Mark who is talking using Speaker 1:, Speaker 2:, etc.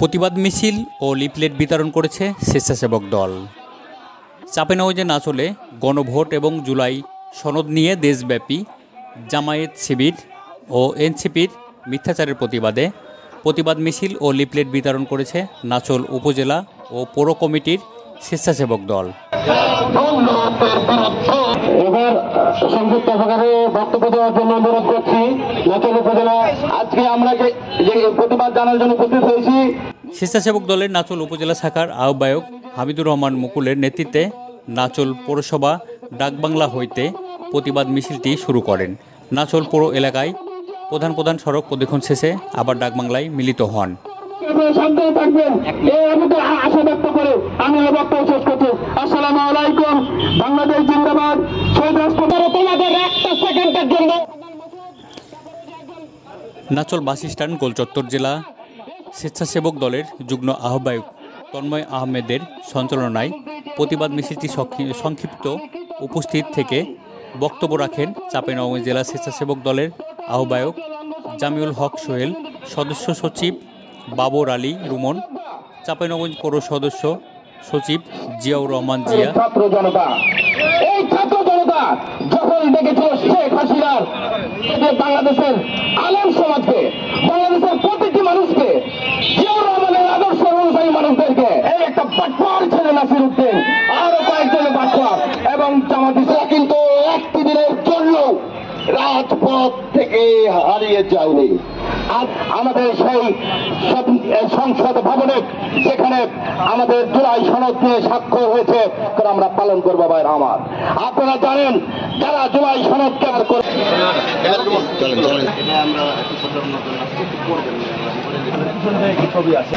Speaker 1: প্রতিবাদ মিছিল ও লিফলেট বিতরণ করেছে স্বেচ্ছাসেবক দল। চাঁপাইনবাবগঞ্জে নাচলে গণভোট এবং জুলাই সনদ নিয়ে দেশব্যাপী জামায়াত শিবির ও এনসিপির মিথ্যাচারের প্রতিবাদে প্রতিবাদ মিছিল ও লিফলেট বিতরণ করেছে নাচল উপজেলা ও পৌর কমিটির স্বেচ্ছাসেবক দল।
Speaker 2: এবার সংযুক্ত সরকারে বক্তব্য দেওয়ার জন্য অনুরোধ করছি নাচল উপজেলা। আজকে আমরা যে প্রতিবাদ জানার জন্য উপস্থিত হয়েছি।
Speaker 1: স্বেচ্ছাসেবক দলের নাচল উপজেলা শাখার আহ্বায়ক হামিদুর রহমান মুকুলের নেতৃত্বে নাচল পৌরসভা ডাকবাংলা হইতে প্রতিবাদ মিছিলটি শুরু করেন। নাচল পৌর এলাকায় প্রধান প্রধান সড়ক প্রদক্ষিণ শেষে আবার ডাকবাংলায় মিলিত হন।
Speaker 2: সাবধানে থাকবেন এই আমাদের আশা ব্যক্ত করে আমি আমার বক্তব্য শেষ করছি। আসসালামু আলাইকুম। বাংলাদেশ জিন্দাবাদ। শহীদ রাষ্ট্রপতি তোমাদের একটা সেকেন্ডের জন্য।
Speaker 1: নাচল বাস স্ট্যান্ড গোলচত্বর জেলা স্বেচ্ছাসেবক দলের যুগ্ম আহ্বায়ক তন্ময় আহমেদের সঞ্চালনায় প্রতিবাদ মিছিলটি সংক্ষিপ্ত উপস্থিত থেকে বক্তব্য রাখেন চাঁপাইনবাবগঞ্জ জেলা স্বেচ্ছাসেবক দলের আহ্বায়ক জামিউল হক সোহেল, সদস্য সচিব বাবর আলী রুমন, চাঁপাইনবাবগঞ্জ পৌর সদস্য সচিব জিয়াউর রহমান জিয়া।
Speaker 2: ছাত্র জনতা যখন দেখেছিল শেখ হাসিনার বাংলাদেশের আলেম সমাজকে, বাংলাদেশের প্রতিটি মানুষকে, জিয়াউর রহমানের আদর্শ অনুযায়ী মানুষদেরকে এই একটা বাটপার ছেলে নাসির উদ্দিন আরো কয়েকজন বাটপার এবং জামাতিরা কিন্তু একটি দিনের জন্য রাজপথ থেকে হারিয়ে যায়নি। আজ আমাদের সেই সংসদ ভবনে যেখানে আমাদের জুলাই সনদ নিয়ে স্বাক্ষর হয়েছে আমরা পালন করবো। ভাইরা আমার, আপনারা জানেন যারা জুলাই সনদ কেনার করে ছবি আছে।